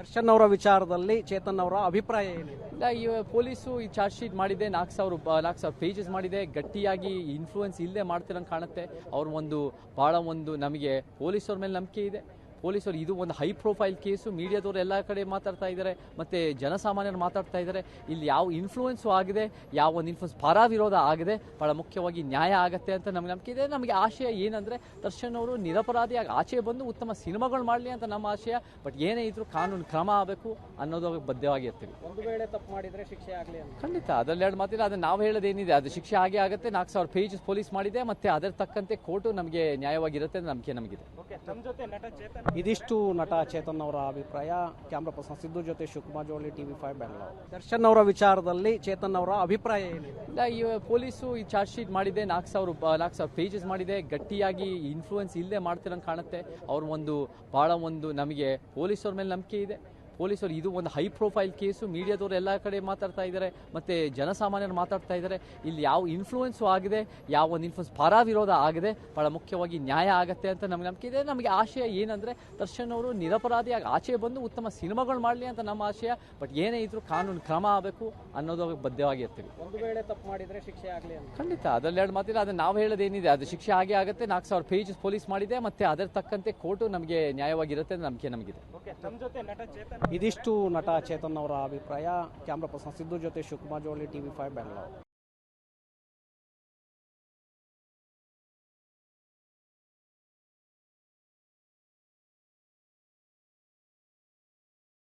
ದರ್ಶನ್ ಅವರ ವಿಚಾರದಲ್ಲಿ ಚೇತನ್ ಅವರ ಅಭಿಪ್ರಾಯ ಏನಿದೆ? ಇಲ್ಲ, ಈ ಪೊಲೀಸು ಈ ಚಾರ್ಜ್ ಶೀಟ್ ಮಾಡಿದೆ, 4,000 ಪೇಜಸ್ ಮಾಡಿದೆ, ಗಟ್ಟಿಯಾಗಿ ಇನ್ಫ್ಲೂಯೆನ್ಸ್ ಇಲ್ಲದೆ ಮಾಡ್ತಿರಂಗೆ ಕಾಣುತ್ತೆ. ಭಾಳ ನಮಗೆ ಪೊಲೀಸವ್ರ ಮೇಲೆ ನಂಬಿಕೆ ಇದೆ. ಪೊಲೀಸರು ಇದು ಒಂದು ಹೈ ಪ್ರೊಫೈಲ್ ಕೇಸು, ಮೀಡಿಯಾದವರು ಎಲ್ಲ ಕಡೆ ಮಾತಾಡ್ತಾ ಇದ್ದಾರೆ, ಮತ್ತು ಜನಸಾಮಾನ್ಯರು ಮಾತಾಡ್ತಾ ಇದ್ದಾರೆ. ಇಲ್ಲಿ ಯಾವ ಇನ್ಫ್ಲೂಯೆನ್ಸು ಆಗಿದೆ, ಯಾವ ಒಂದು ಇನ್ಫ್ಲೂಯೆನ್ಸ್ ಪರ ವಿರೋಧ ಆಗಿದೆ, ಭಾಳ ಮುಖ್ಯವಾಗಿ ನ್ಯಾಯ ಆಗುತ್ತೆ ಅಂತ ನಮಗೆ ನಂಬಿಕೆ ಇದೆ. ನಮಗೆ ಆಶಯ ಏನಂದರೆ ದರ್ಶನ್ ಅವರು ನಿರಪರಾಧಿಯಾಗಿ ಆಚೆ ಬಂದು ಉತ್ತಮ ಸಿನಿಮಾಗಳು ಮಾಡಲಿ ಅಂತ ನಮ್ಮ ಆಶಯ. ಬಟ್ ಏನೇ ಇದ್ರೂ ಕಾನೂನು ಕ್ರಮ ಆಗಬೇಕು ಅನ್ನೋದು ಬದ್ಧವಾಗಿರ್ತೀವಿ. ಒಂದು ವೇಳೆ ತಪ್ಪು ಮಾಡಿದರೆ ಶಿಕ್ಷೆ ಆಗಲಿ ಅಂತ ಖಂಡಿತ, ಅದರಲ್ಲಿ ಎರಡು ಮಾತಿಲ್ಲ. ಅದನ್ನು ನಾವು ಹೇಳೋದೇನಿದೆ, ಅದು ಶಿಕ್ಷೆ ಆಗೇ ಆಗುತ್ತೆ. 4,000 ಪೇಜಸ್ ಪೊಲೀಸ್ ಮಾಡಿದೆ, ಮತ್ತು ಅದರ ತಕ್ಕಂತೆ ಕೋರ್ಟು ನಮಗೆ ನ್ಯಾಯವಾಗಿರುತ್ತೆ ಅಂತ ನಂಬಿಕೆ ನಮಗಿದೆ. ಇದಿಷ್ಟು ನಟ ಚೇತನ್ ಅವರ ಅಭಿಪ್ರಾಯ. ಕ್ಯಾಮ್ರಾ ಪರ್ಸನ್ ಸಿದ್ದು ಜೊತೆ ಶಿವಕುಮಾರ್ ಜೋಳಿ, TV5 ಬೆಂಗಳೂರು. ದರ್ಶನ್ ಅವರ ವಿಚಾರದಲ್ಲಿ ಚೇತನ್ ಅವರ ಅಭಿಪ್ರಾಯ ಏನಿದೆ? ಇಲ್ಲ, ಈ ಪೊಲೀಸು ಈ ಚಾರ್ಜ್ ಶೀಟ್ ಮಾಡಿದೆ, 4,000 ಪೇಜಸ್ ಮಾಡಿದೆ, ಗಟ್ಟಿಯಾಗಿ ಇನ್ಫ್ಲೂಯೆನ್ಸ್ ಇಲ್ಲದೆ ಮಾಡ್ತಿರಂಗೆ ಕಾಣುತ್ತೆ. ಭಾಳ ನಮಗೆ ಪೊಲೀಸವ್ರ ಮೇಲೆ ನಂಬಿಕೆ ಇದೆ. ಪೊಲೀಸರು ಇದು ಒಂದು ಹೈ ಪ್ರೊಫೈಲ್ ಕೇಸು, ಮೀಡಿಯಾದವರು ಎಲ್ಲ ಕಡೆ ಮಾತಾಡ್ತಾ ಇದ್ದಾರೆ, ಮತ್ತು ಜನಸಾಮಾನ್ಯರು ಮಾತಾಡ್ತಾ ಇದ್ದಾರೆ. ಇಲ್ಲಿ ಯಾವ ಇನ್ಫ್ಲೂಯೆನ್ಸು ಆಗಿದೆ, ಯಾವ ಒಂದು ಇನ್ಫ್ಲೂಯೆನ್ಸ್ ಪರ ವಿರೋಧ ಆಗಿದೆ, ಭಾಳ ಮುಖ್ಯವಾಗಿ ನ್ಯಾಯ ಆಗುತ್ತೆ ಅಂತ ನಮಗೆ ನಂಬಿಕೆ ಇದೆ. ನಮಗೆ ಆಶಯ ಏನಂದರೆ ದರ್ಶನ್ ಅವರು ನಿರಪರಾಧಿಯಾಗಿ ಆಚೆ ಬಂದು ಉತ್ತಮ ಸಿನಿಮಾಗಳು ಮಾಡಲಿ ಅಂತ ನಮ್ಮ ಆಶಯ. ಬಟ್ ಏನೇ ಇದ್ರೂ ಕಾನೂನು ಕ್ರಮ ಆಗಬೇಕು ಅನ್ನೋದು ಬದ್ಧವಾಗಿರ್ತೀವಿ. ಒಂದು ವೇಳೆ ತಪ್ಪು ಮಾಡಿದರೆ ಶಿಕ್ಷೆ ಆಗಲಿ ಅಂತ ಖಂಡಿತ, ಅದರಲ್ಲಿ ಎರಡು ಮಾತಿಲ್ಲ. ಅದನ್ನು ನಾವು ಹೇಳೋದೇನಿದೆ, ಅದು ಶಿಕ್ಷೆ ಆಗೇ ಆಗುತ್ತೆ. 4,000 ಪೇಜಸ್ ಪೊಲೀಸ್ ಮಾಡಿದೆ, ಮತ್ತು ಅದರ ತಕ್ಕಂತೆ ಕೋರ್ಟು ನಮಗೆ ನ್ಯಾಯವಾಗಿರುತ್ತೆ ಅಂತ ನಂಬಿಕೆ ನಮಗಿದೆ. ಇದಿಷ್ಟು ನಟ ಚೇತನ್ ಅವರ ಅಭಿಪ್ರಾಯ. ಕ್ಯಾಮ್ರಾ ಪರ್ಸನ್ ಸಿದ್ದು ಜೊತೆ ಶಿವಕುಮಾರ್ ಜೋಳಿ, TV5 ಬೆಂಗಳೂರು.